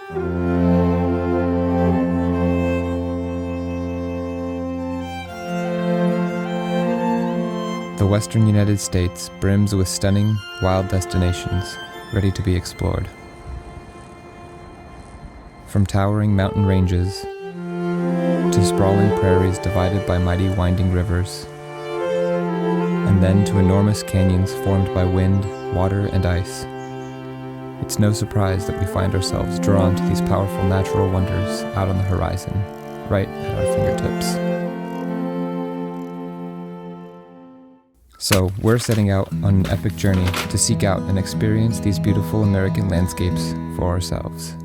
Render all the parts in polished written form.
The western United States brims with stunning, wild destinations ready to be explored. From towering mountain ranges to sprawling prairies divided by mighty winding rivers, and then to enormous canyons formed by wind, water, and ice. It's no surprise that we find ourselves drawn to these powerful natural wonders out on the horizon, right at our fingertips. So, we're setting out on an epic journey to seek out and experience these beautiful American landscapes for ourselves.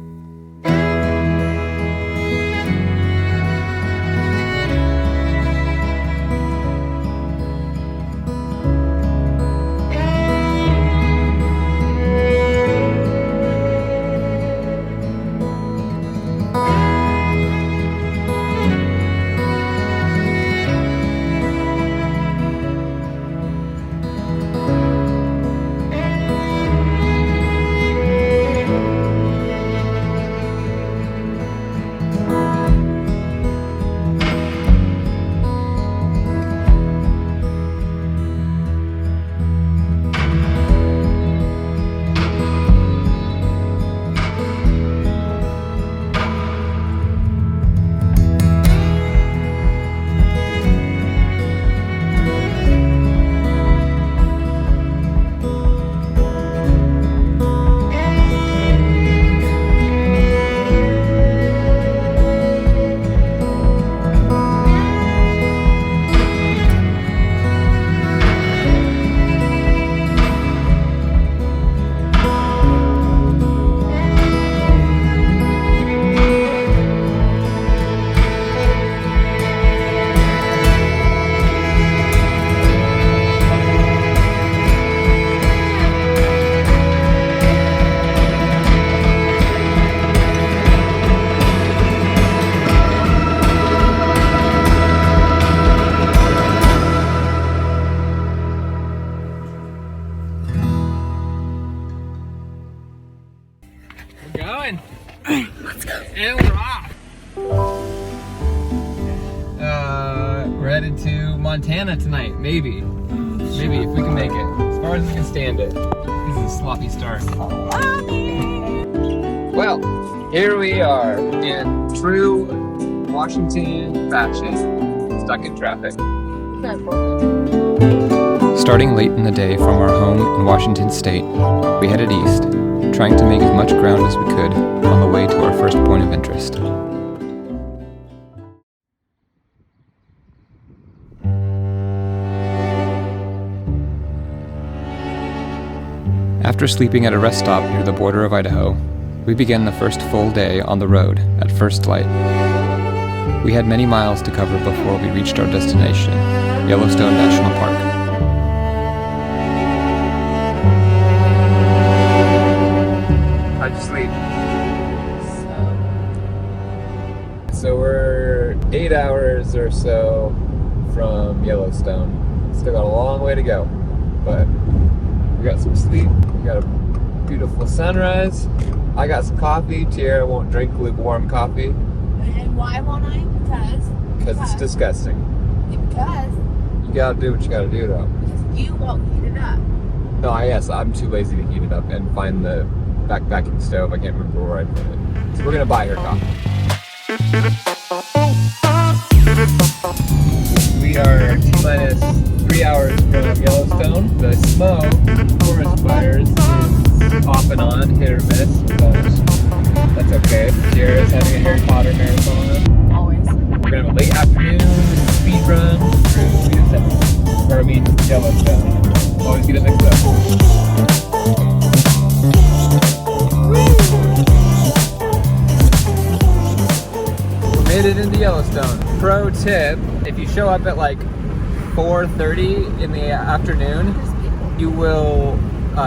Going. Let's go. And we're off. We're headed to Montana tonight, maybe. Maybe if we can make it. As far as we can stand it. This is a sloppy start. Well, here we are in true Washington fashion, stuck in traffic. Starting late in the day from our home in Washington State, we headed east, trying to make as much ground as we could on the way to our first point of interest. After sleeping at a rest stop near the border of Idaho, we began the first full day on the road at first light. We had many miles to cover before we reached our destination, Yellowstone National Park. How'd you sleep? So we're 8 hours or so from Yellowstone. Still got a long way to go, but we got some sleep. We got a beautiful sunrise. I got some coffee. Tierra won't drink lukewarm coffee. And why won't I? Because it's disgusting. Because You gotta do what you gotta do, though. you won't heat it up. No, I'm too lazy to heat it up and find the backpacking stove. I can't remember where I put it. So we're gonna buy her coffee. We are T-minus 3 hours from Yellowstone. The smoke, forest fires, is off and on, hit or miss, but that's okay. Tierra's having a Harry Potter marathon. Always. We're gonna have a late afternoon speed run through Yosemite. Or I mean, Yellowstone. Always get it mixed up. Made it into Yellowstone. Pro tip, if you show up at like 4:30 in the afternoon, you will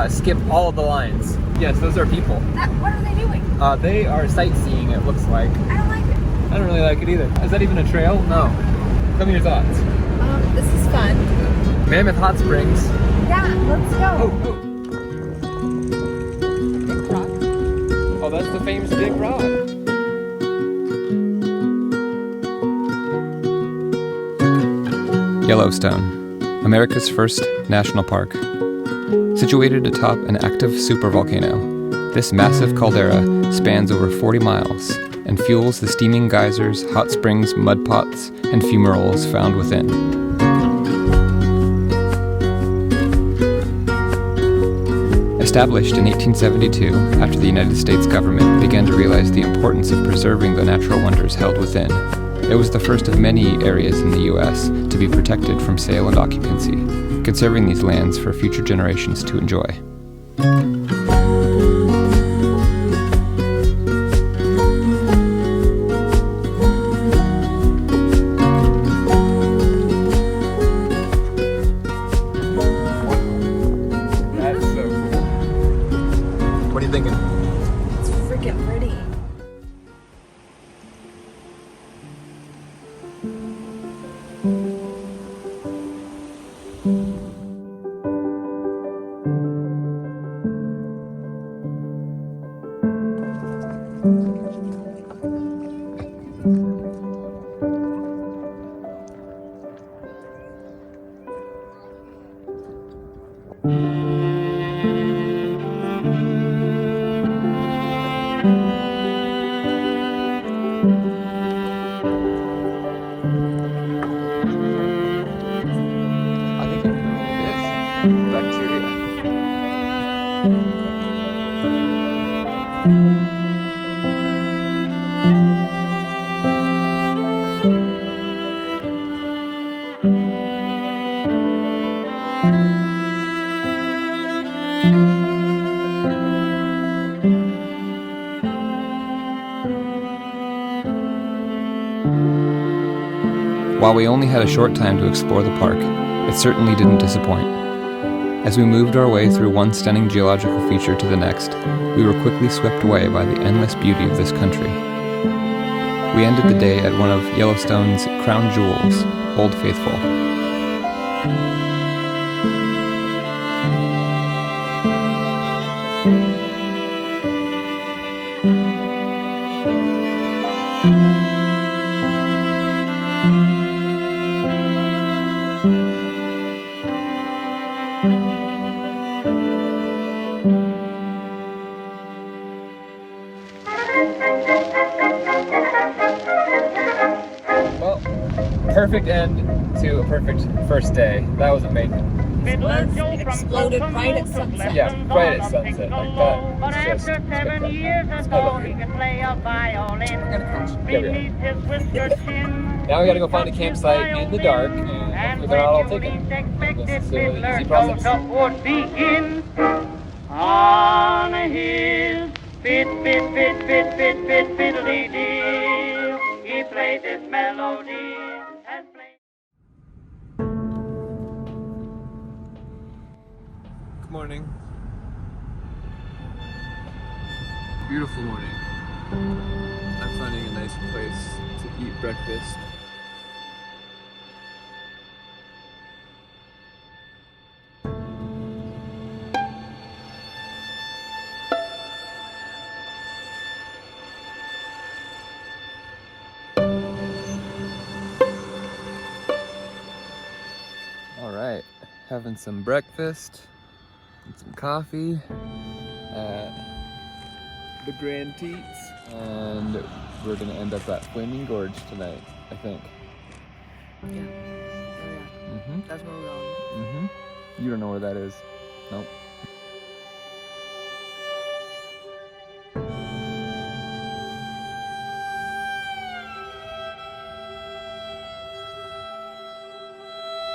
skip all of the lines. Yes, those are people. What are they doing? They are sightseeing, it looks like. I don't like it. I don't really like it either. Is that even a trail? No. Tell me your thoughts. This is fun. Mammoth Hot Springs. Yeah, let's go. Oh, that's the famous Big Rock. Yellowstone, America's first national park. Situated atop an active supervolcano, this massive caldera spans over 40 miles and fuels the steaming geysers, hot springs, mud pots, and fumaroles found within. Established in 1872, after the United States government began to realize the importance of preserving the natural wonders held within, it was the first of many areas in the U.S. to be protected from sale and occupancy, conserving these lands for future generations to enjoy. That's so cool. What are you thinking? It's freaking pretty. I think it is bacteria. While we only had a short time to explore the park, it certainly didn't disappoint. As we moved our way through one stunning geological feature to the next, we were quickly swept away by the endless beauty of this country. We ended the day at one of Yellowstone's crown jewels, Old Faithful. Well, perfect end to a perfect first day. That was amazing. It exploded right at sunset. Yeah, right at sunset. Like that. It's just spectacular. It's lovely. Yeah, we are. Now we gotta go find a campsite in the dark, and hopefully they're not all taken. This is an easy process. On his fiddly-dee, he played this melody and played. Good morning. Beautiful morning. I'm finding a nice place to eat breakfast. All right, having some breakfast and some coffee at the Grand Teats, and we're gonna end up at Flaming Gorge tonight, I think. Yeah. Oh, Mm-hmm. That's where we're going. Mm-hmm. You don't know where that is. Nope.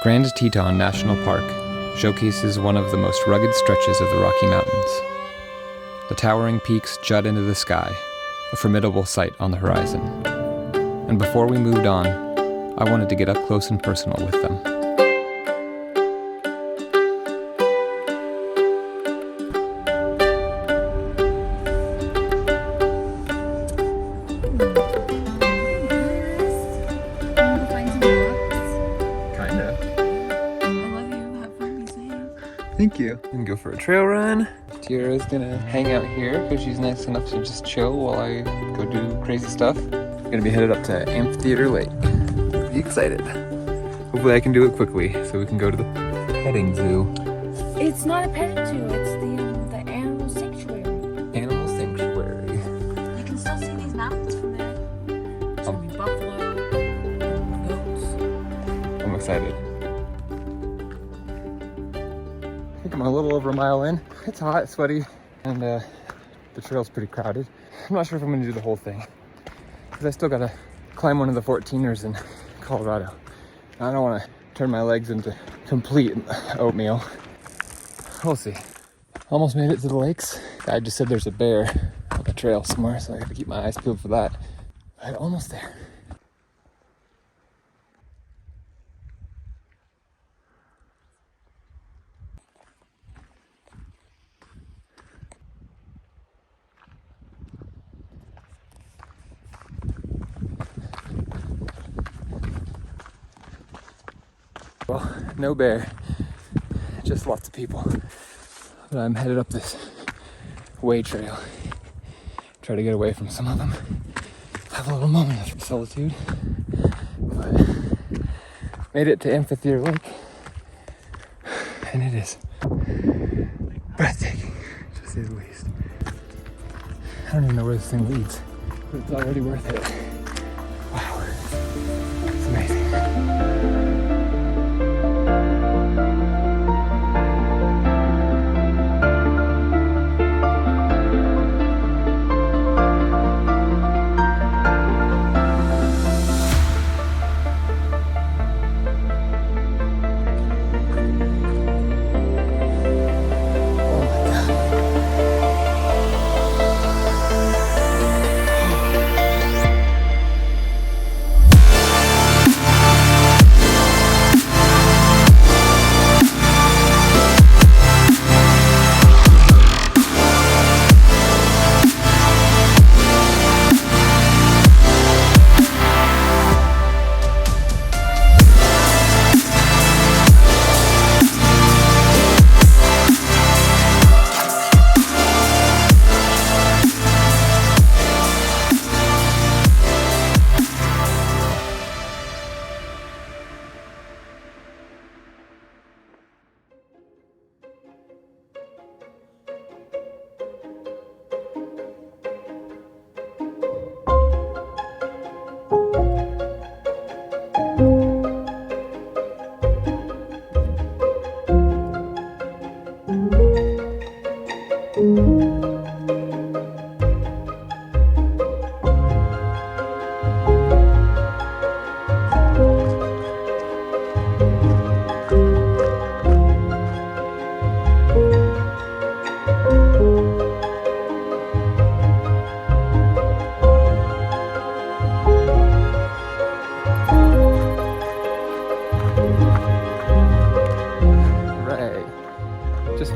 Grand Teton National Park showcases one of the most rugged stretches of the Rocky Mountains. The towering peaks jut into the sky, a formidable sight on the horizon. And before we moved on, I wanted to get up close and personal with them. Thank you. We can go for a trail run. Sierra's gonna hang out here because she's nice enough to just chill while I go do crazy stuff. Gonna be headed up to Amphitheater Lake. Be excited. Hopefully I can do it quickly so we can go to the petting zoo. It's not a petting zoo. It's the animal sanctuary. Animal sanctuary. You can still see these mountains from there. There's gonna be buffalo, goats. I'm excited. I think I'm a little over a mile in. It's hot, sweaty, and the trail's pretty crowded. I'm not sure if I'm gonna do the whole thing because I still gotta climb one of the 14ers in Colorado. I don't want to turn my legs into complete oatmeal. We'll see. Almost made it to the lakes. I just said there's a bear on the trail somewhere, so I have to keep my eyes peeled for that. But almost there. Well, no bear, just lots of people. But I'm headed up this way trail. Try to get away from some of them. Have a little moment of solitude. But made it to Amphitheater Lake. And it is breathtaking, to say the least. I don't even know where this thing leads, but it's already worth it. Wow, it's amazing.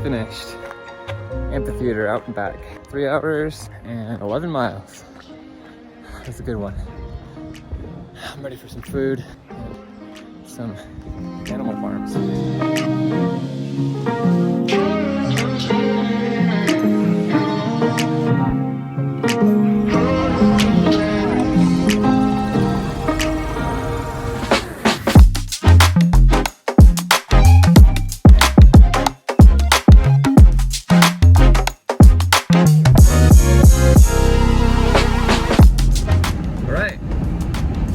Finished. Amphitheater out and back. 3 hours and 11 miles. That's a good one. I'm ready for some food and some animal farms.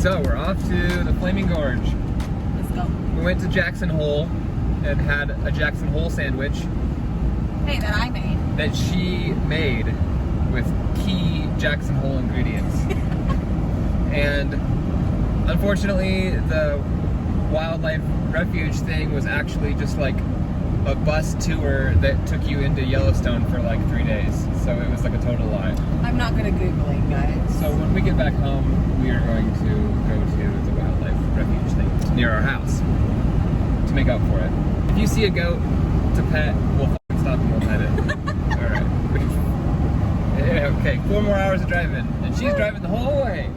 So we're off to the Flaming Gorge. Let's go. We went to Jackson Hole and had a Jackson Hole sandwich. Hey, that I made. That she made with key Jackson Hole ingredients. And unfortunately, the wildlife refuge thing was actually just like a bus tour that took you into Yellowstone for like 3 days. So it was like a total lie. I'm not gonna Google it, guys. So when we get back home, we are going to go to the wildlife refuge thing near our house to make up for it. If you see a goat to pet, we'll fucking stop and we'll pet it. Alright. Yeah, okay, 4 more hours of driving. And she's driving the whole way.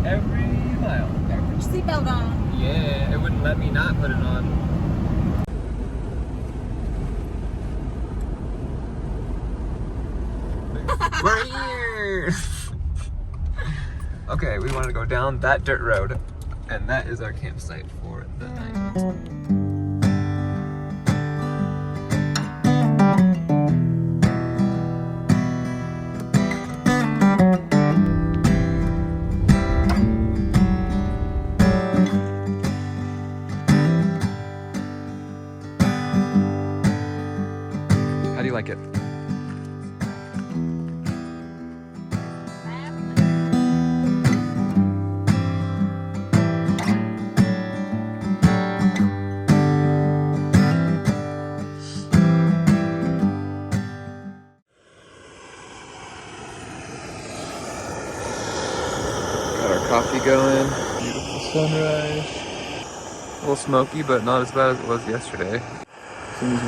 Every mile. Better put your seatbelt on. Yeah, it wouldn't let me not put it on. We're here! Okay, we want to go down that dirt road, and that is our campsite for the night. How do you like it? Got our coffee going. Beautiful sunrise. A little smoky, but not as bad as it was yesterday. As soon as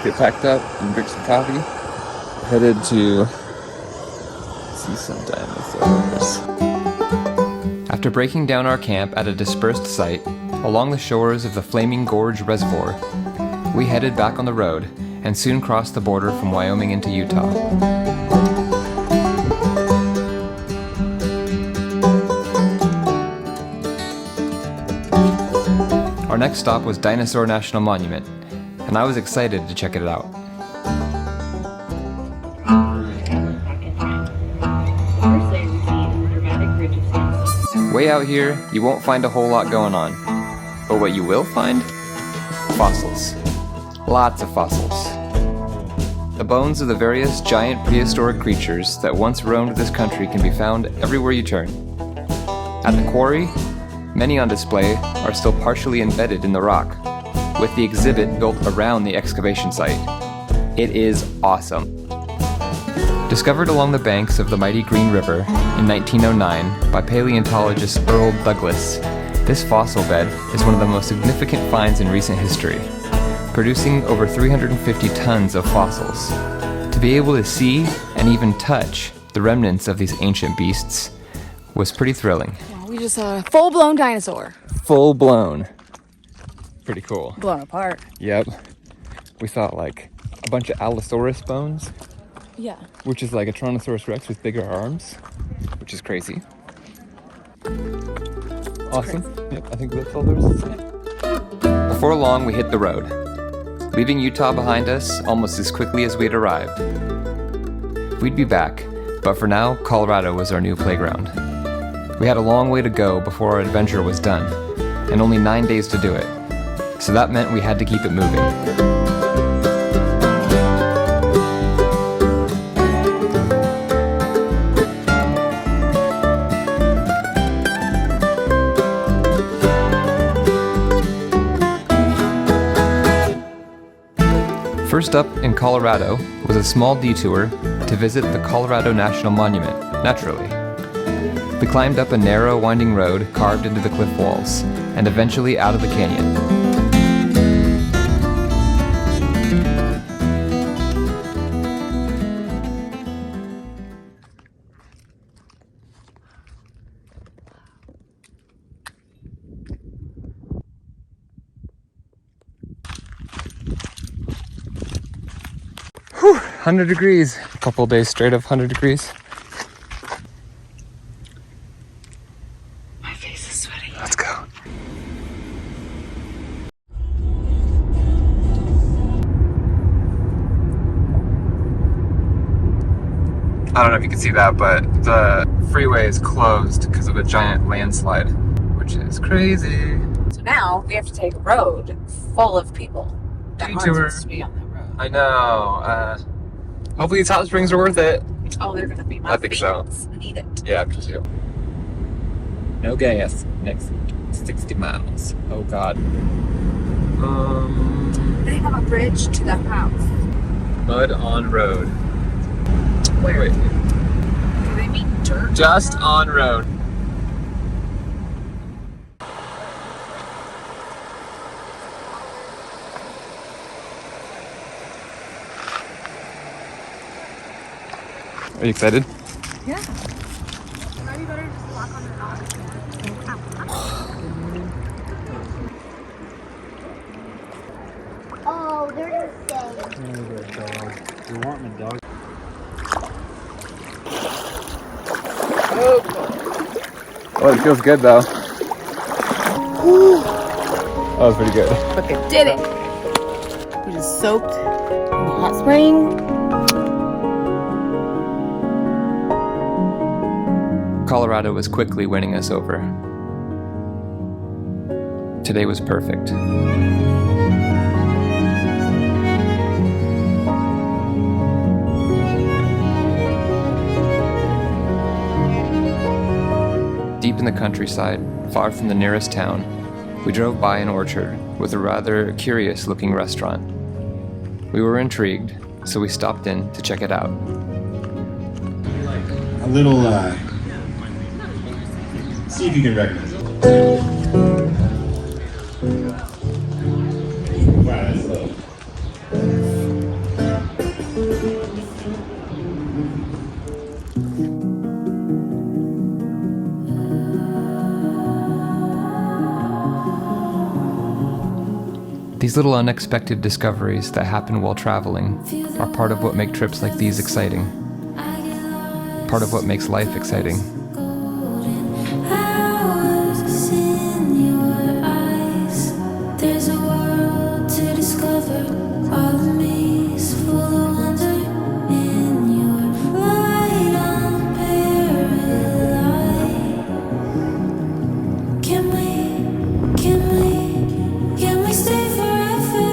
we get packed up and drink some coffee, headed to see some dinosaurs. After breaking down our camp at a dispersed site along the shores of the Flaming Gorge Reservoir, we headed back on the road and soon crossed the border from Wyoming into Utah. Our next stop was Dinosaur National Monument, and I was excited to check it out. Way out here, you won't find a whole lot going on. But what you will find? Fossils. Lots of fossils. The bones of the various giant prehistoric creatures that once roamed this country can be found everywhere you turn. At the quarry, many on display are still partially embedded in the rock, with the exhibit built around the excavation site. It is awesome. Discovered along the banks of the mighty Green River in 1909 by paleontologist Earl Douglas, this fossil bed is one of the most significant finds in recent history, producing over 350 tons of fossils. To be able to see and even touch the remnants of these ancient beasts was pretty thrilling. We just saw a full-blown dinosaur. Full blown. Pretty cool. Blown apart. Yep. We saw like a bunch of Allosaurus bones, Yeah. which is like a Tyrannosaurus Rex with bigger arms, which is crazy. Awesome. Yep, I think that's all there is to say. Before long, we hit the road, leaving Utah behind us almost as quickly as we'd arrived. We'd be back, but for now, Colorado was our new playground. We had a long way to go before our adventure was done, and only 9 days to do it, so that meant we had to keep it moving. First up in Colorado was a small detour to visit the Colorado National Monument, naturally. We climbed up a narrow, winding road carved into the cliff walls, and eventually out of the canyon. Whew, 100 degrees. A couple days straight of 100 degrees. My face is sweaty. Let's go. I don't know if you can see that, but the freeway is closed because of a giant landslide, which is crazy. So now we have to take a road full of people that aren't Detour. supposed to be on that road. I know. Hopefully these hot springs are worth it. Oh, they're gonna be my I think so. favorites. I need it. Yeah, me too. No gas next 60 miles. Oh God. They have a bridge to the house. Mud on road. Where? Wait, Do they mean dirt? just on road. Are you excited? Yeah. Maybe better just walk on the dog. Oh, they're the same. Oh, it feels good though. That was pretty good. Look, I did it. We just soaked in the hot spring. Colorado was quickly winning us over. Today was perfect. Deep in the countryside, far from the nearest town, we drove by an orchard with a rather curious-looking restaurant. We were intrigued, so we stopped in to check it out. A little, see if you can recognize it. Wow, that's low. These little unexpected discoveries that happen while traveling are part of what make trips like these exciting. Part of what makes life exciting. There's a world to discover. All of me is full of wonder. In your light, I'm paralyzed. Can we stay forever?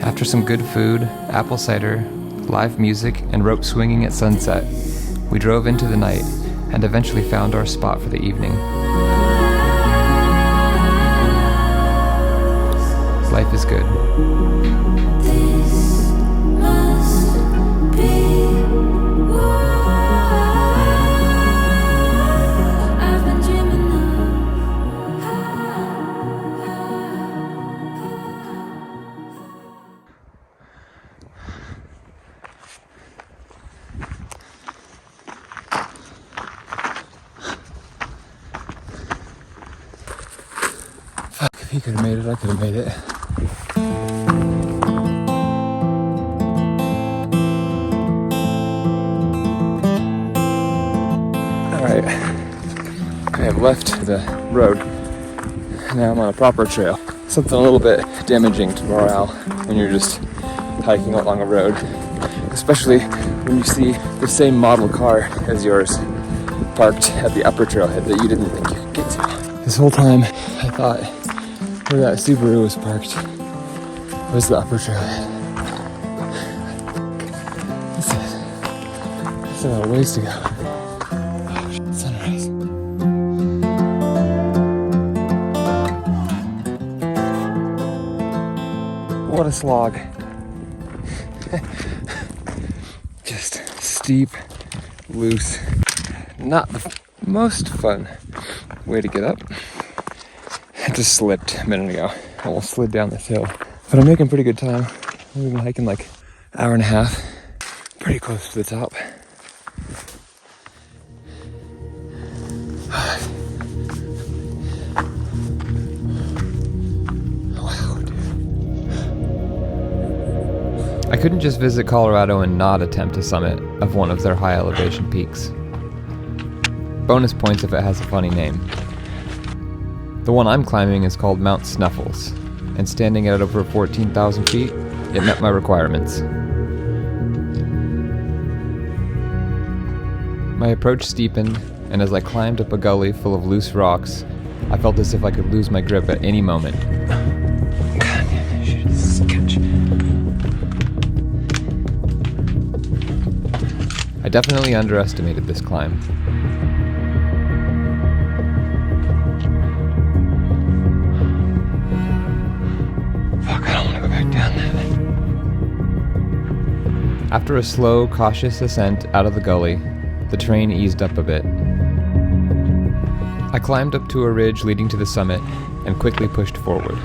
After some good food, apple cider, live music, and rope swinging at sunset, we drove into the night and eventually found our spot for the evening. Life is good. This must be what I've been dreaming Fuck, if he could have made it, I could have made it. Alright, I have left the road. Now I'm on a proper trail. Something a little bit damaging to morale when you're just hiking along a road. Especially when you see the same model car as yours parked at the upper trailhead that you didn't think you could get to. This whole time I thought where that Subaru was parked was the upper trailhead. That's it. Still got a ways to go. Oh, shit, sunrise. What a slog. Just steep, loose, not the most fun way to get up. I just slipped a minute ago. Almost slid down this hill. But I'm making pretty good time. We've been hiking like an hour and a half. Pretty close to the top. Wow, dude. I couldn't just visit Colorado and not attempt a summit of one of their high elevation peaks. Bonus points if it has a funny name. The one I'm climbing is called Mount Snuffles, and standing at over 14,000 feet, it met my requirements. My approach steepened, and as I climbed up a gully full of loose rocks, I felt as if I could lose my grip at any moment. I definitely underestimated this climb. After a slow, cautious ascent out of the gully, the terrain eased up a bit. I climbed up to a ridge leading to the summit and quickly pushed forward.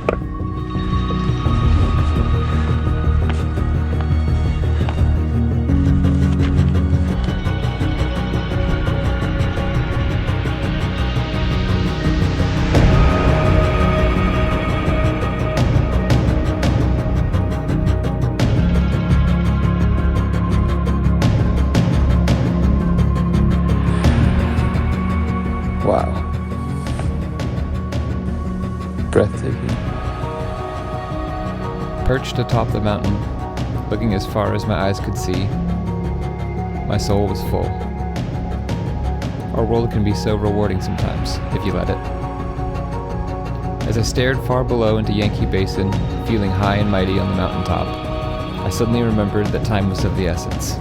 Wow. Breathtaking. Perched atop the mountain, looking as far as my eyes could see, my soul was full. Our world can be so rewarding sometimes, if you let it. As I stared far below into Yankee Basin, feeling high and mighty on the mountaintop, I suddenly remembered that time was of the essence.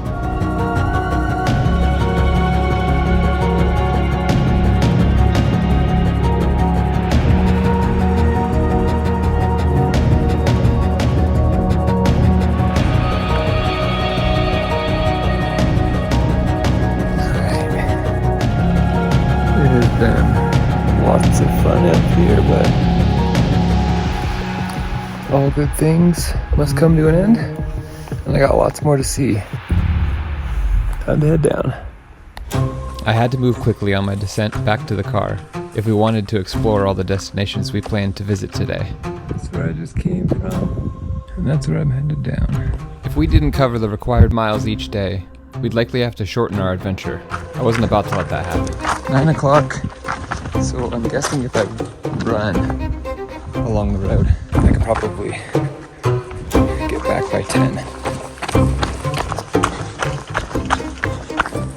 It has been lots of fun up here, but all good things must come to an end, and I got lots more to see. Time to head down. I had to move quickly on my descent back to the car if we wanted to explore all the destinations we planned to visit today. That's where I just came from, and that's where I'm headed down. If we didn't cover the required miles each day, we'd likely have to shorten our adventure. I wasn't about to let that happen. 9 o'clock, so I'm guessing if I run along the road, I could probably get back by 10.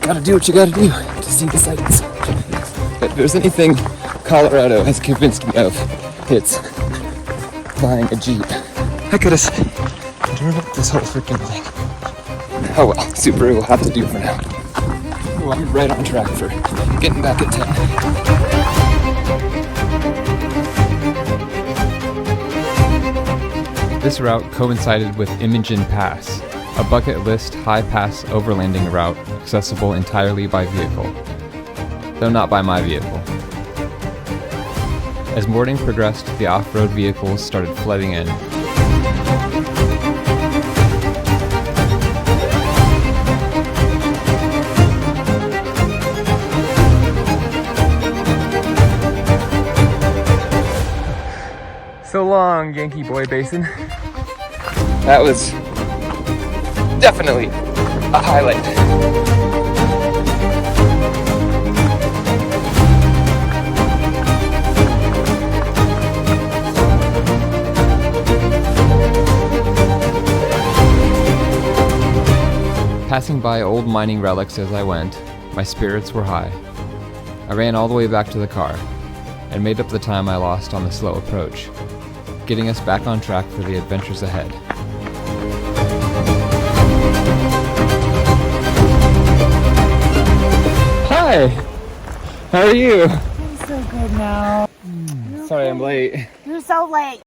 Gotta do what you gotta do to see the sights. But if there's anything Colorado has convinced me of, it's buying a Jeep. I could have driven up this whole freaking thing. Oh well, Subaru will have to do for now. Oh, I'm right on track for getting back at 10. This route coincided with Imogen Pass, a bucket list high pass overlanding route accessible entirely by vehicle, though not by my vehicle. As morning progressed, the off-road vehicles started flooding in. So long, Yankee Boy Basin. That was definitely a highlight. Passing by old mining relics as I went, my spirits were high. I ran all the way back to the car and made up the time I lost on the slow approach, getting us back on track for the adventures ahead. Hi! How are you? I'm so good now. Sorry I'm late. You're so late.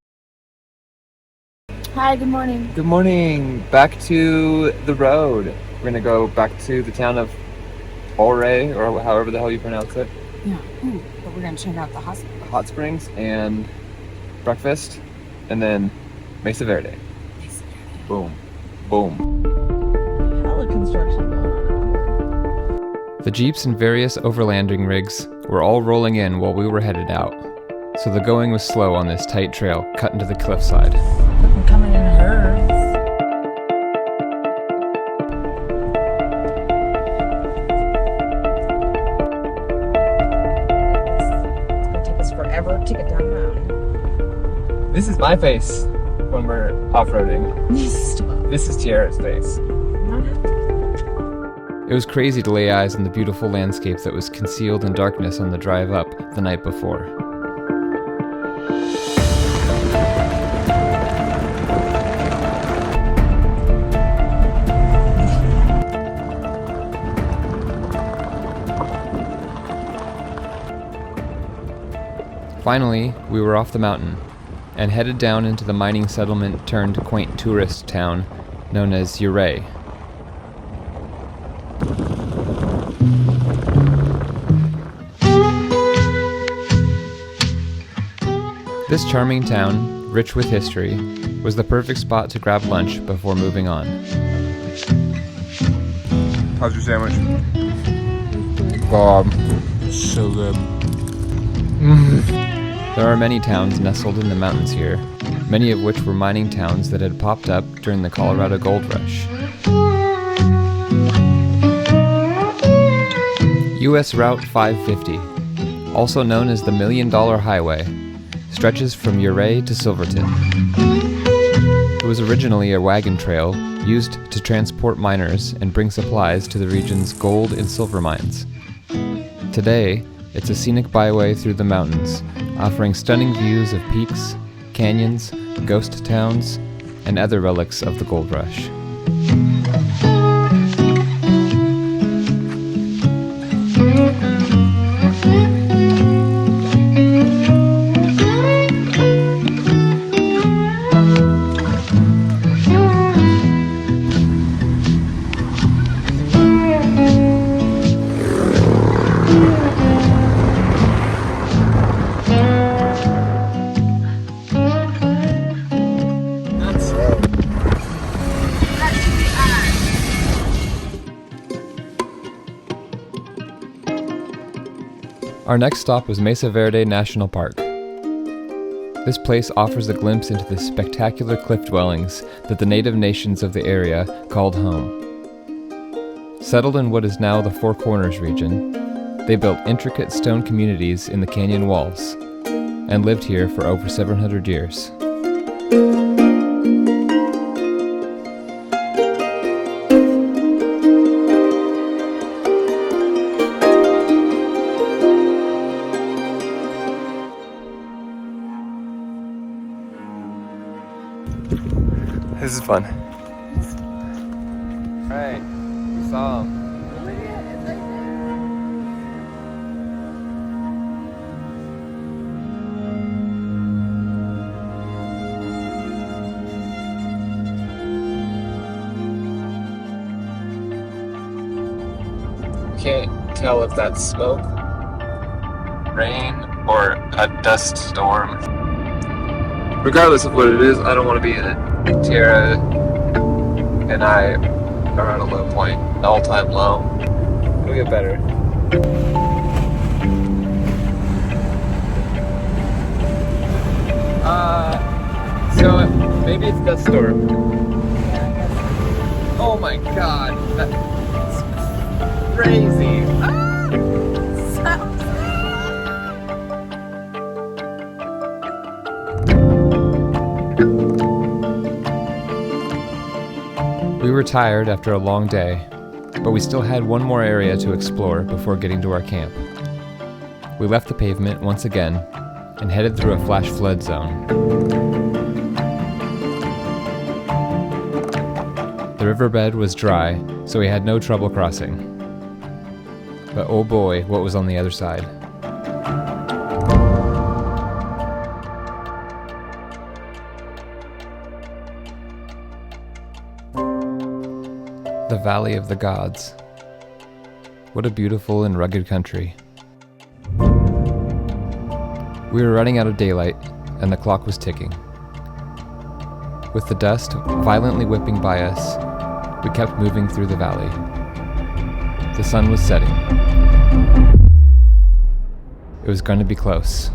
Hi, good morning. Good morning. Back to the road. We're gonna go back to the town of Ouray, or however the hell you pronounce it. Yeah, but we're gonna check out the hospital. Hot Springs and breakfast, and then Mesa Verde. Boom. Boom. Hella construction going on. The jeeps and various overlanding rigs were all rolling in while we were headed out, so the going was slow on this tight trail cut into the cliffside. I'm coming in herds. It's gonna take us forever to get down the mountain. This is my face when we're off-roading. Stop. This is Tiara's face. It was crazy to lay eyes on the beautiful landscape that was concealed in darkness on the drive up the night before. Finally, we were off the mountain and headed down into the mining settlement turned quaint tourist town known as Ouray. This charming town, rich with history, was the perfect spot to grab lunch before moving on. How's your sandwich? So good. There are many towns nestled in the mountains here, many of which were mining towns that had popped up during the Colorado Gold Rush. US Route 550, also known as the $1 Million Highway, stretches from Ouray to Silverton. It was originally a wagon trail used to transport miners and bring supplies to the region's gold and silver mines. Today, it's a scenic byway through the mountains, offering stunning views of peaks, canyons, ghost towns, and other relics of the gold rush. Our next stop was Mesa Verde National Park. This place offers a glimpse into the spectacular cliff dwellings that the native nations of the area called home. Settled in what is now the Four Corners region, they built intricate stone communities in the canyon walls and lived here for over 700 years. This is fun. Right, we saw him. Can't tell if that's smoke, rain, or a dust storm. Regardless of what it is, I don't want to be in it. Tierra and I are at a low point, an all-time low. It'll get better. So maybe it's dust storm. Oh my god, that's crazy. We were tired after a long day, but we still had one more area to explore before getting to our camp. We left the pavement once again and headed through a flash flood zone. The riverbed was dry, so we had no trouble crossing. But oh boy, what was on the other side. The Valley of the Gods. What a beautiful and rugged country. We were running out of daylight, and the clock was ticking. With the dust violently whipping by us, we kept moving through the valley. The sun was setting. It was going to be close.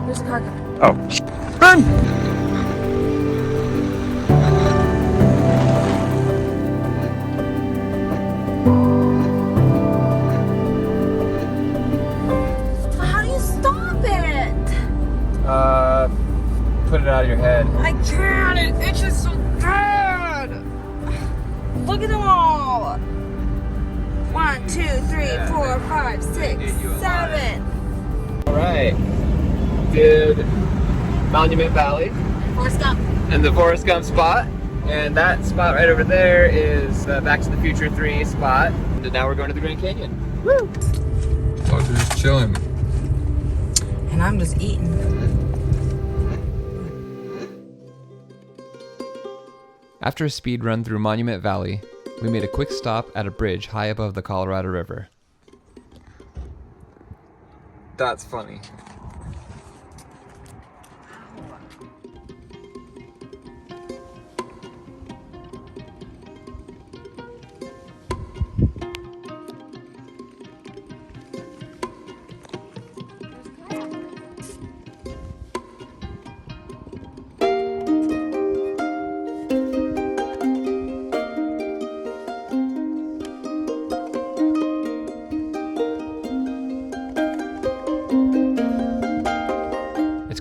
There's a car coming. Oh. Run! How do you stop it? Put it out of your head. I can't. It itches so bad. Look at them all. 1, 2, 3, 4, 5, 6, 7. Alright. Did Monument Valley Forrest Gump. and the Forrest Gump spot. And that spot right over there is the Back to the Future 3 spot. And now we're going to the Grand Canyon. Woo! So we're just chilling. And I'm just eating. After a speed run through Monument Valley, we made a quick stop at a bridge high above the Colorado River. That's funny.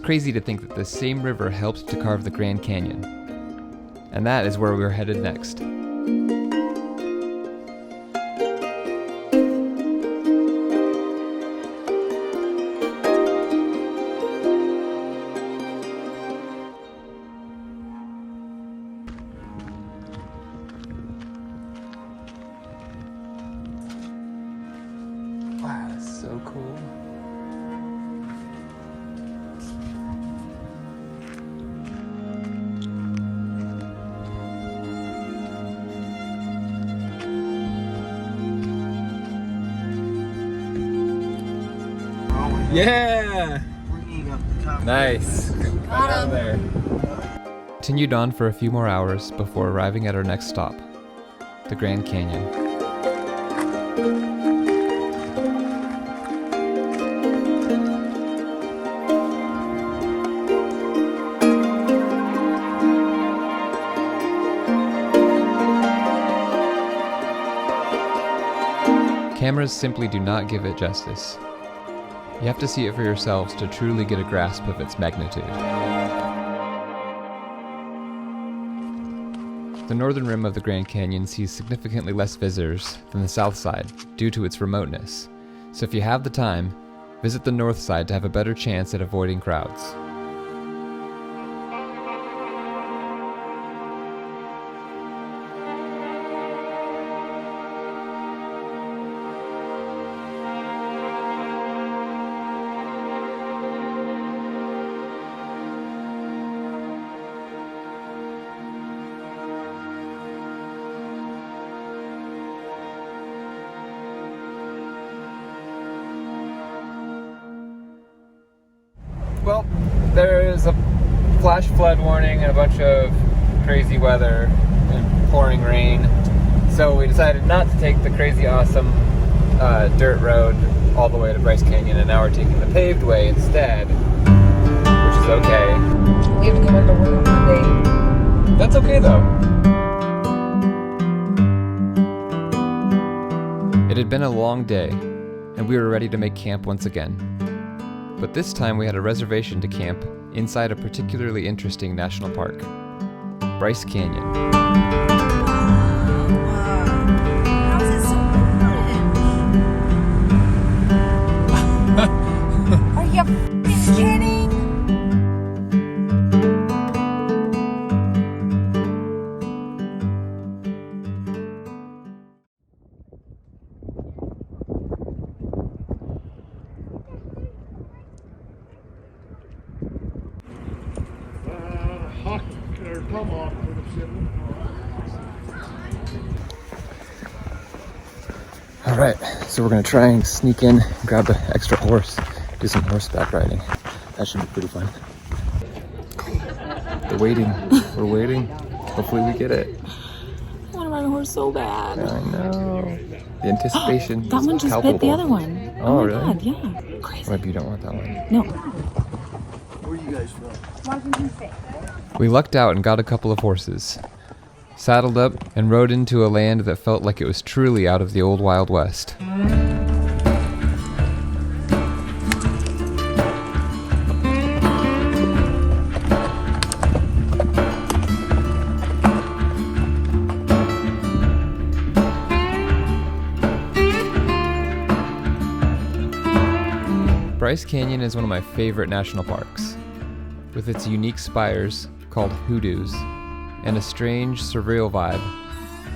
Crazy to think that this same river helped to carve the Grand Canyon. And that is where we are headed next. Wow, that's so cool. Yeah! Nice. Got him. There. Continued on for a few more hours before arriving at our next stop, the Grand Canyon. Cameras simply do not give it justice. You have to see it for yourselves to truly get a grasp of its magnitude. The northern rim of the Grand Canyon sees significantly less visitors than the south side due to its remoteness, so if you have the time, visit the north side to have a better chance at avoiding crowds. Well, there's a flash flood warning and a bunch of crazy weather and pouring rain. So we decided not to take the crazy awesome dirt road all the way to Bryce Canyon, and now we're taking the paved way instead, which is okay. We have to come into work on Monday. That's okay though. It had been a long day, and we were ready to make camp once again. But this time we had a reservation to camp inside a particularly interesting national park, Bryce Canyon. How is it so orange? Are you f***ing kidding? Alright, so we're gonna try and sneak in, grab an extra horse, do some horseback riding. That should be pretty fun. We're waiting. Hopefully we get it. I want to ride a horse so bad. I know. The anticipation That is one just palpable. bit the other one. Oh, my really? God, yeah. Crazy. Maybe you don't want that one. No. We lucked out and got a couple of horses, saddled up, and rode into a land that felt like it was truly out of the old Wild West. Bryce Canyon is one of my favorite national parks. With its unique spires, called hoodoos, and a strange, surreal vibe,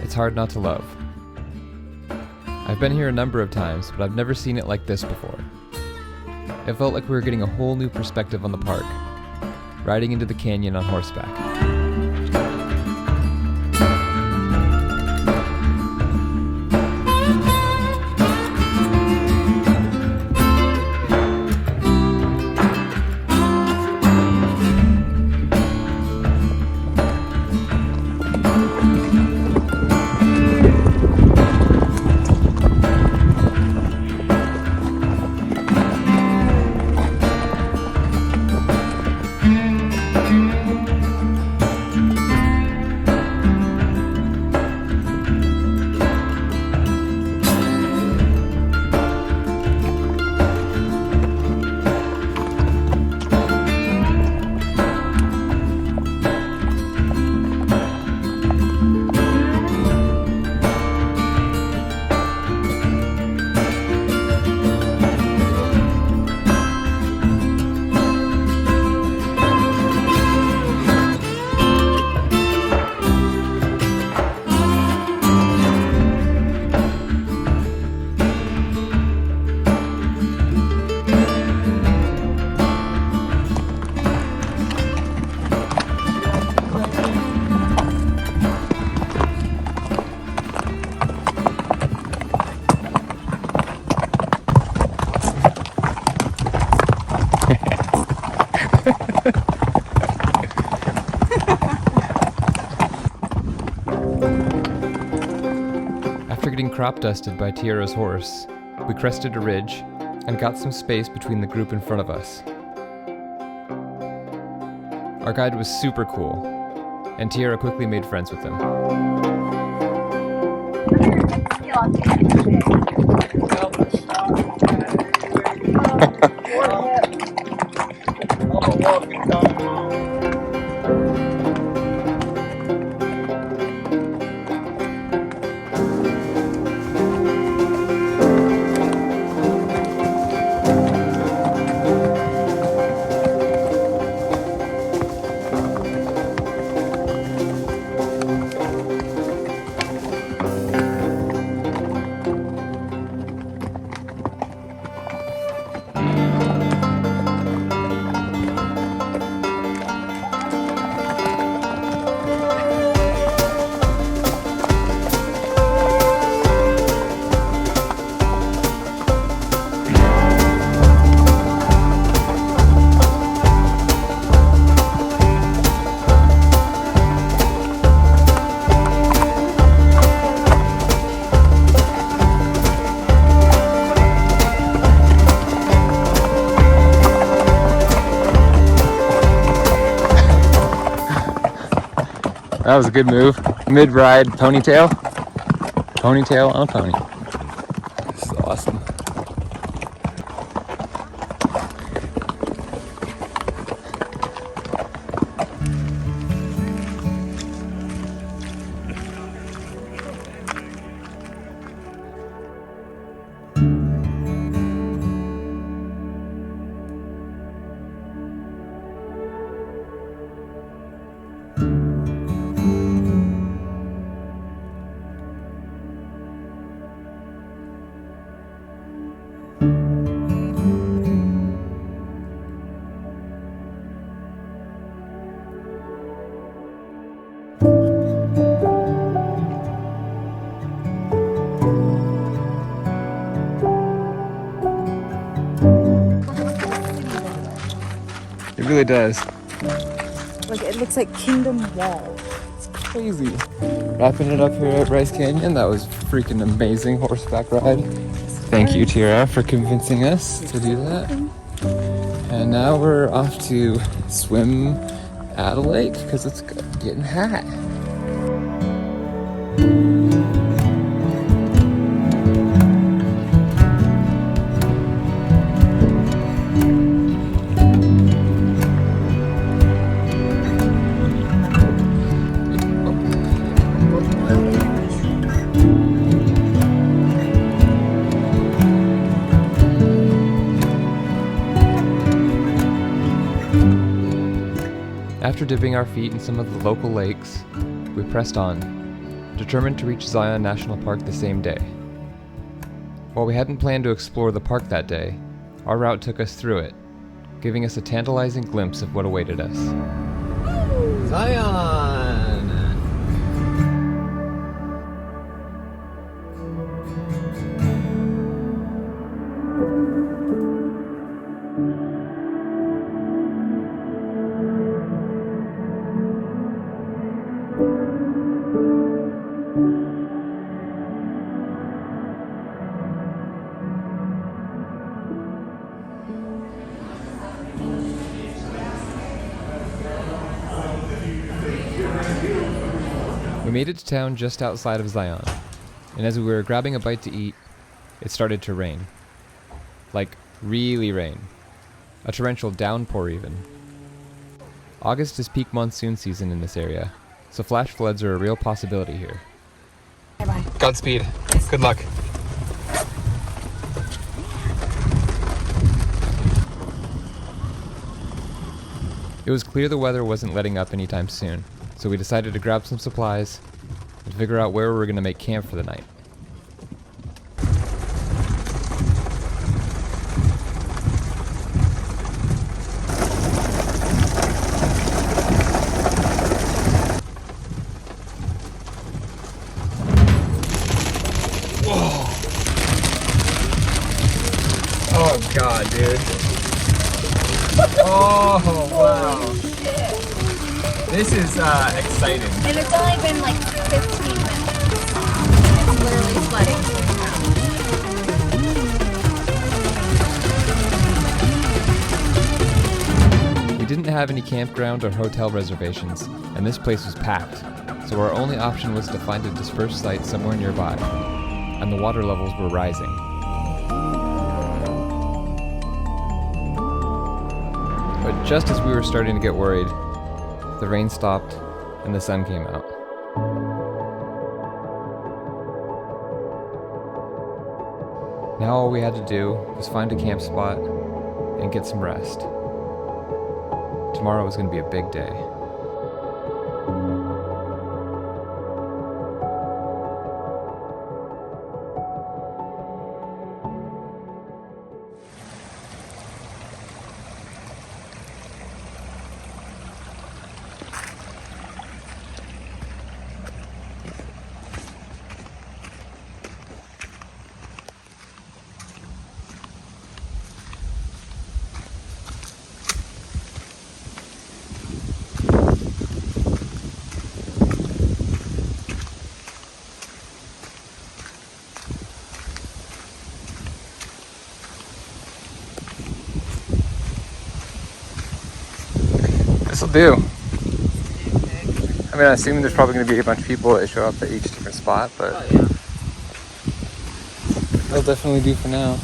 it's hard not to love. I've been here a number of times, but I've never seen it like this before. It felt like we were getting a whole new perspective on the park, riding into the canyon on horseback. After getting crop dusted by Tiara's horse, we crested a ridge and got some space between the group in front of us. Our guide was super cool, and Tiara quickly made friends with him. That was a good move. Mid-ride ponytail. Ponytail on a pony. This is awesome. It really does. Like it looks like Kingdom Wall. It's crazy. Wrapping it up here at Bryce Canyon. That was freaking amazing horseback ride. Thank you, Tira, for convincing us to do that. And now we're off to swim at a lake because it's getting hot. After dipping our feet in some of the local lakes, we pressed on, determined to reach Zion National Park the same day. While we hadn't planned to explore the park that day, our route took us through it, giving us a tantalizing glimpse of what awaited us. Zion! We made it to town just outside of Zion, and as we were grabbing a bite to eat, it started to rain. Like, really rain. A torrential downpour even. August is peak monsoon season in this area, so flash floods are a real possibility here. Bye-bye. Godspeed. Good luck. It was clear the weather wasn't letting up anytime soon, so we decided to grab some supplies and figure out where we were going to make camp for the night. Whoa! Oh god, dude. Oh wow. This is exciting. And it's only been like 15 minutes. It's literally flooding. We didn't have any campground or hotel reservations, and this place was packed, so our only option was to find a dispersed site somewhere nearby, and the water levels were rising. But just as we were starting to get worried, the rain stopped and the sun came out. Now all we had to do was find a camp spot and get some rest. Tomorrow was going to be a big day. This'll do. I mean, I assume there's probably going to be a bunch of people that show up at each different spot, but they'll definitely do for now.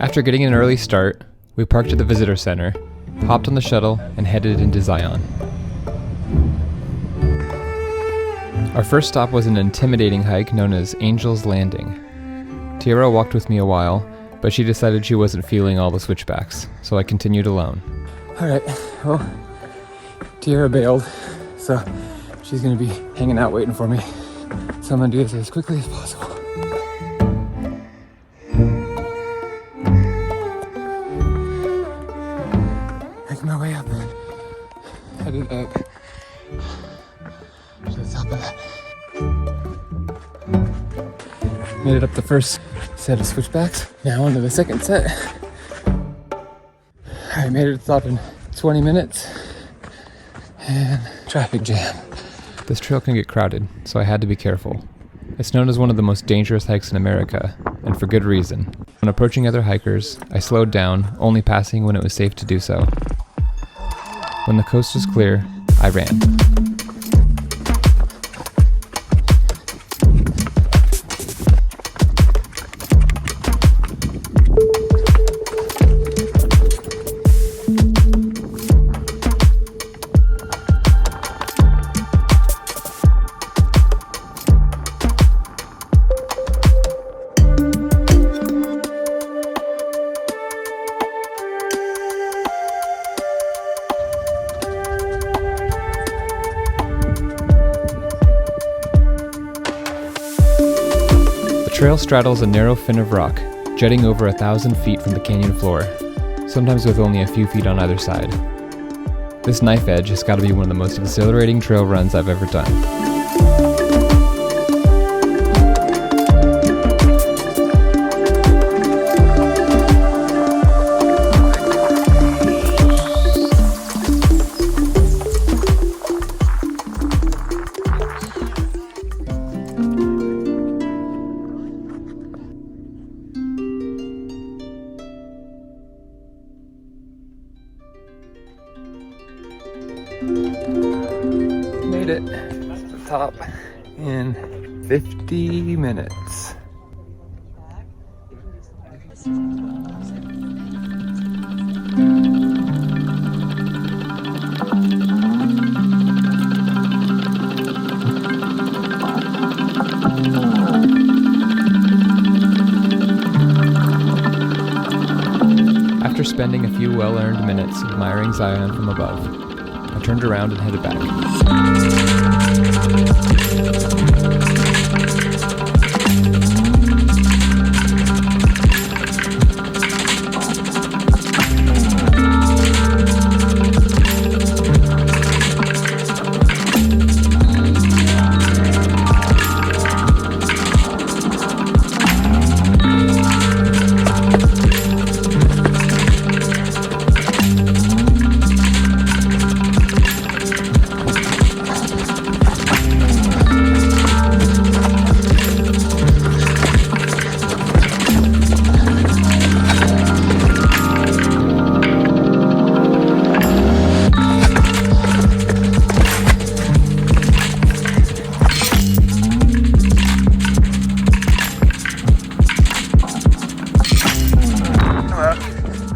After getting an early start, we parked at the visitor center, hopped on the shuttle, and headed into Zion. Our first stop was an intimidating hike known as Angel's Landing. Tiara walked with me a while, but she decided she wasn't feeling all the switchbacks, so I continued alone. Alright, well, Tiara bailed, so she's gonna be hanging out waiting for me. So I'm gonna do this as quickly as possible. Making my way up. Headed up to the top of that. Made it up the first set of switchbacks. Now onto the second set. I made it to the top in 20 minutes. And traffic jam. This trail can get crowded, so I had to be careful. It's known as one of the most dangerous hikes in America, and for good reason. When approaching other hikers, I slowed down, only passing when it was safe to do so. When the coast was clear, I ran. The trail straddles a narrow fin of rock, jutting over 1,000 feet from the canyon floor, sometimes with only a few feet on either side. This knife edge has got to be one of the most exhilarating trail runs I've ever done. Made it to the top in 50 minutes. After spending a few well-earned minutes admiring Zion from above, I turned around and headed back.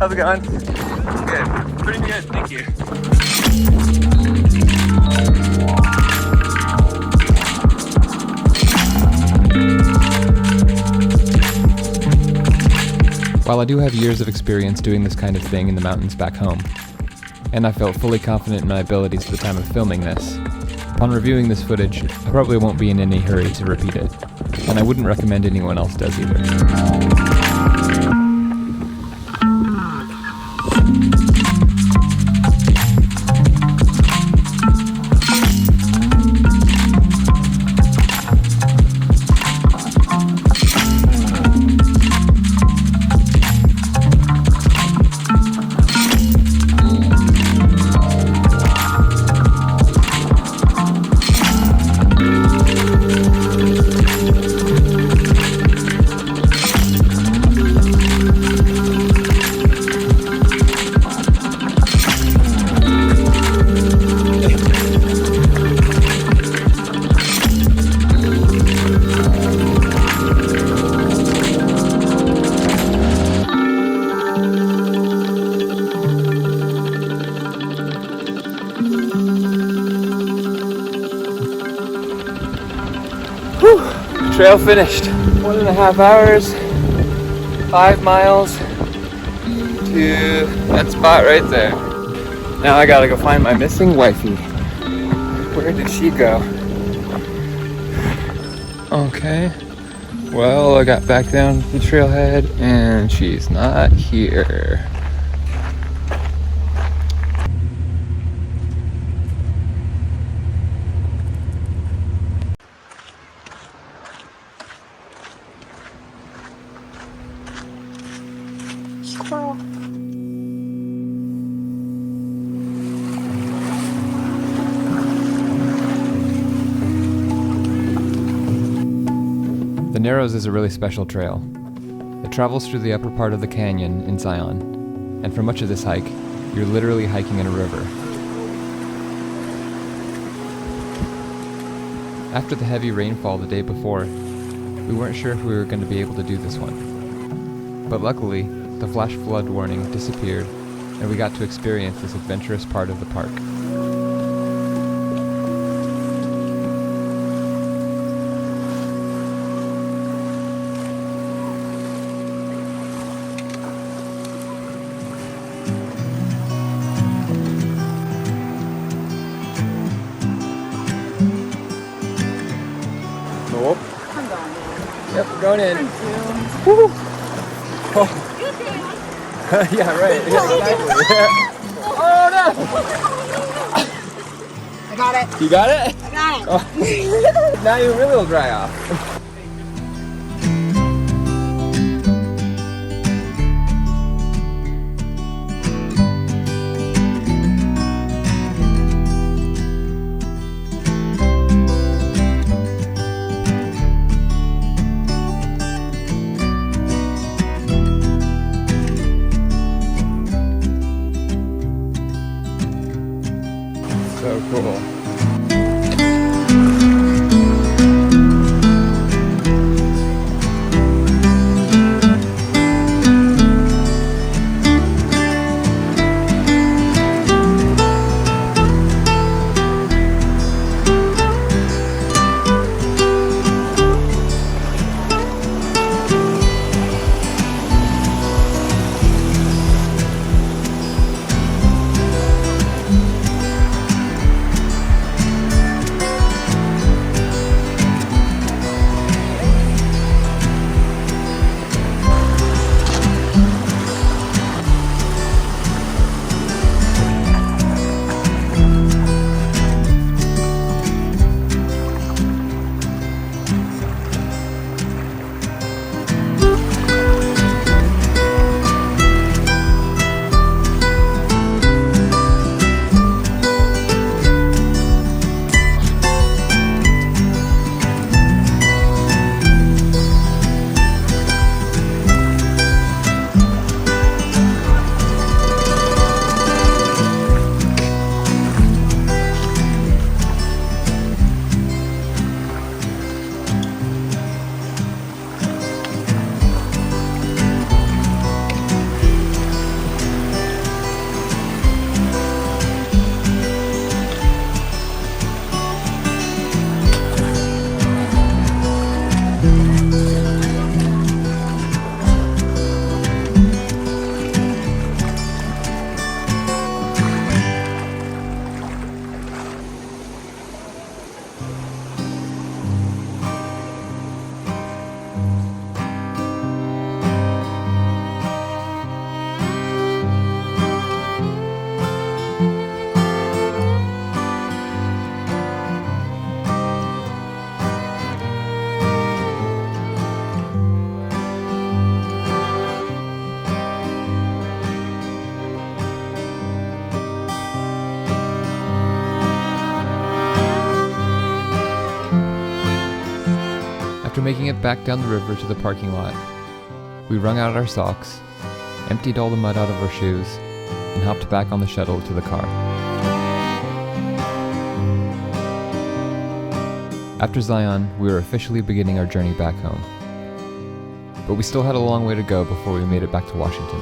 How's it going? Good. Pretty good, thank you. While I do have years of experience doing this kind of thing in the mountains back home, and I felt fully confident in my abilities at the time of filming this, upon reviewing this footage, I probably won't be in any hurry to repeat it, and I wouldn't recommend anyone else does either. Trail finished. 1.5 hours, 5 miles to that spot right there. Now I gotta go find my missing wifey. Where did she go? Okay. Well, I got back down the trailhead and she's not here. Squirrel. The Narrows is a really special trail. It travels through the upper part of the canyon in Zion, and for much of this hike, you're literally hiking in a river. After the heavy rainfall the day before, we weren't sure if we were going to be able to do this one. But luckily, the flash flood warning disappeared, and we got to experience this adventurous part of the park. Nope. I'm going in. Yep, we're going in. Thank Woo! Oh. Yeah, right. Yeah, exactly. Oh no! I got it. You got it? I got it. Oh. Now you really will dry off. So cool. After making it back down the river to the parking lot, we wrung out our socks, emptied all the mud out of our shoes, and hopped back on the shuttle to the car. After Zion, we were officially beginning our journey back home. But we still had a long way to go before we made it back to Washington.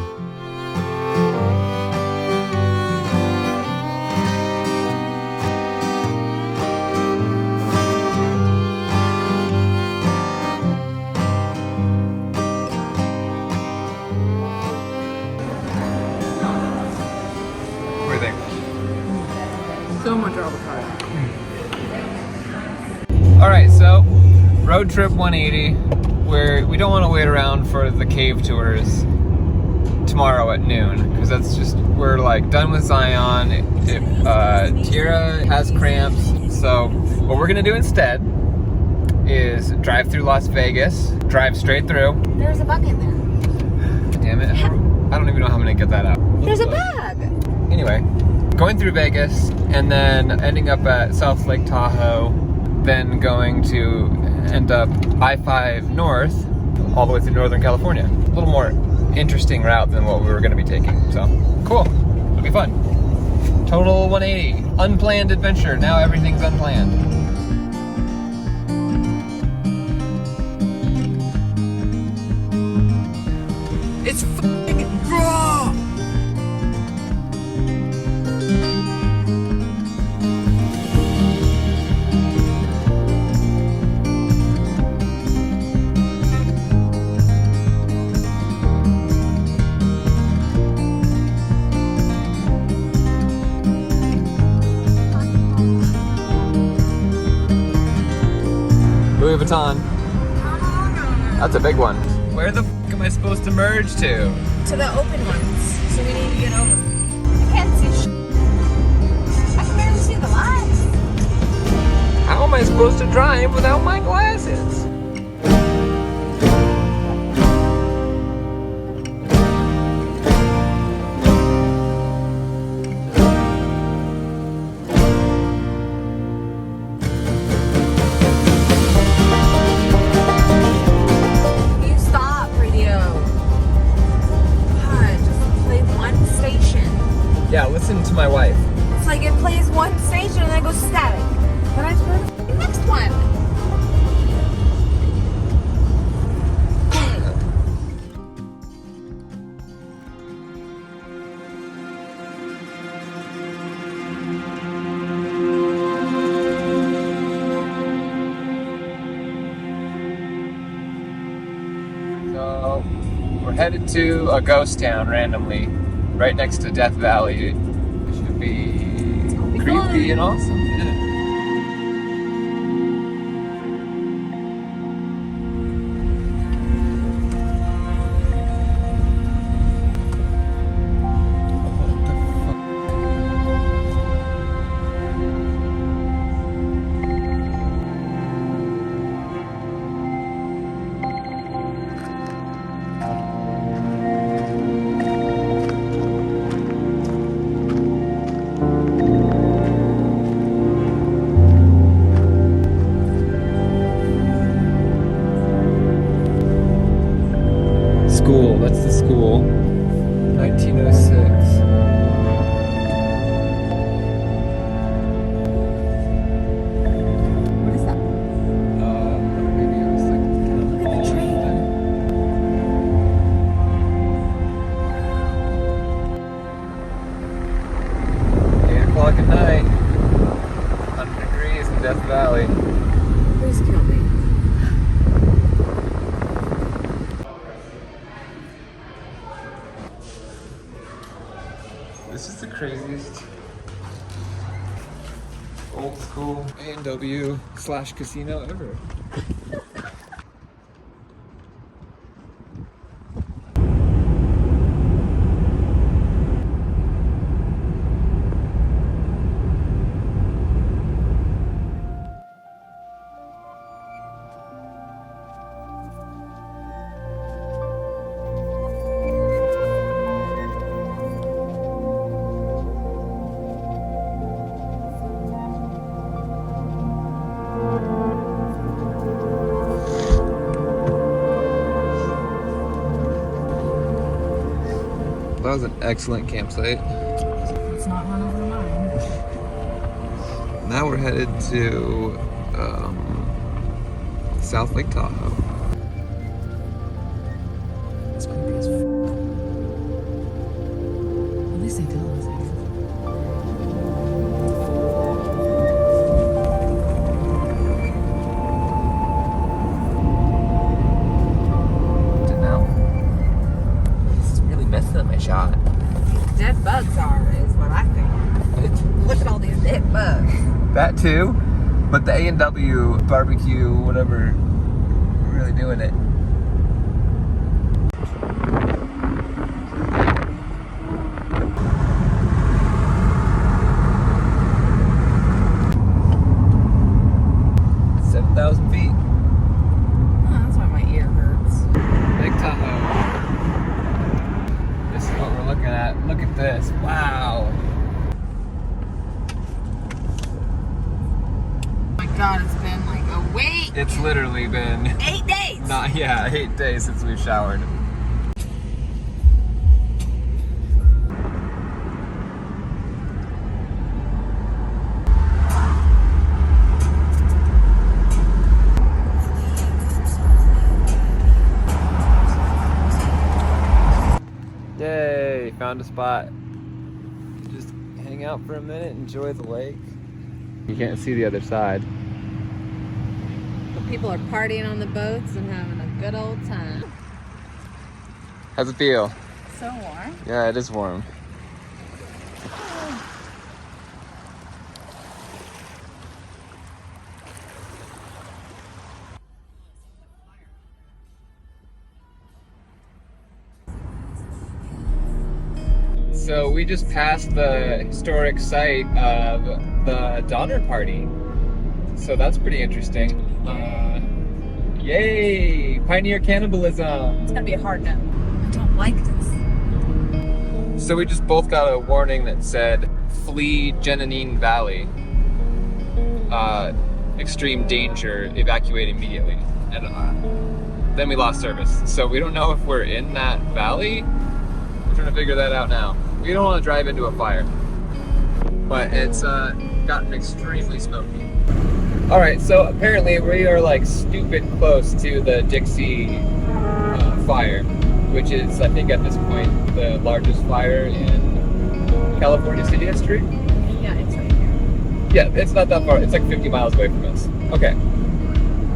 road trip 180, where we don't want to wait around for the cave tours tomorrow at noon, because that's just, we're like done with Zion. Tira has cramps, so what we're gonna do instead is drive through Las Vegas, drive straight through. There's a bug in there. Damn it, I don't even know how I'm gonna get that out. There's a bug. Anyway, going through Vegas and then ending up at South Lake Tahoe, then going to end up I-5 north all the way through Northern California. A little more interesting route than what we were going to be taking. So, cool. It'll be fun. Total 180. Unplanned adventure. Now everything's unplanned. It's f***ing raw! Louis Vuitton. That's a big one. Where the f am I supposed to merge to? To the open ones. So we need to get over. I can't see I can barely see the lights. How am I supposed to drive without my glasses? Yeah, listen to my wife. It's like it plays one station and then it goes static. But I just heard the next one. So, we're headed to a ghost town randomly, right next to Death Valley. It should be creepy and awesome. Yeah. 1906. What is that? Maybe it was like kind of Look at the train. 8 o'clock at night. 100 degrees in Death Valley. Please kill me. This is the craziest old school A&W / casino ever. That was an excellent campsite. Let's not run over mine. Now we're headed to South Lake Tahoe. It's creepy as fuck. At least they tell us. Shot. Dead bugs are, is what I think. Look at all these dead bugs. That too, but the A&W barbecue, whatever, really doing it. That's why my ear hurts. Lake Tahoe. This is what we're looking at. Look at this. Wow. Oh my god, it's been like a week. It's literally been 8 days. 8 days since we've showered. Yay, found a spot. Just hang out for a minute, enjoy the lake. You can't see the other side. But people are partying on the boats and having a good old time. How's it feel? So warm. Yeah, it is warm. So we just passed the historic site of the Donner Party. So that's pretty interesting. Yay! Pioneer cannibalism! It's gonna be a hard no. I don't like this. So we just both got a warning that said, flee Genanine Valley. Extreme danger, evacuate immediately. And then we lost service. So we don't know if we're in that valley. We're trying to figure that out now. We don't want to drive into a fire, but it's gotten extremely smoky. All right, so apparently we are like stupid close to the Dixie fire, which is, I think at this point, the largest fire in California city history. Yeah, it's right here. Yeah, it's not that far. It's like 50 miles away from us. Okay.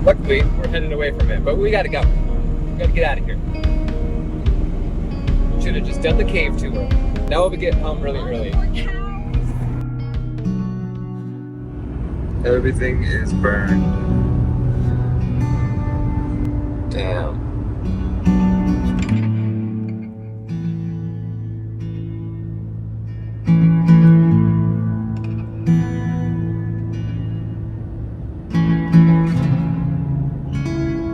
Luckily, we're headed away from it, but we gotta go. We gotta get out of here. Should have just done the cave tour. Now we'll get home really early. Everything is burned. Damn.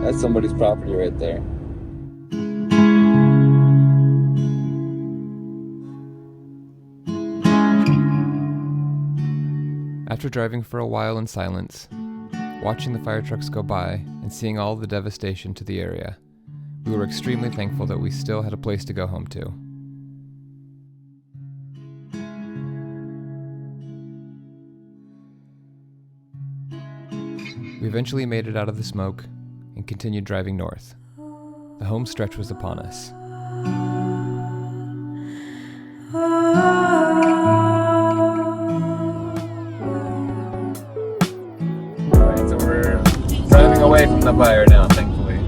That's somebody's property right there. After driving for a while in silence, watching the fire trucks go by and seeing all the devastation to the area, we were extremely thankful that we still had a place to go home to. We eventually made it out of the smoke and continued driving north. The home stretch was upon us. Away from the fire now, thankfully.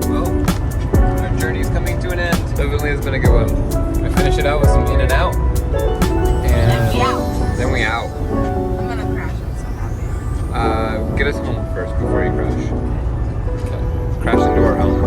Well, our journey's coming to an end. Hopefully it's been a good one. We finish it out with some in and out, and then we out. I'm gonna crash. I'm so happy. Get us home first before you crash. Okay. Crash into our home.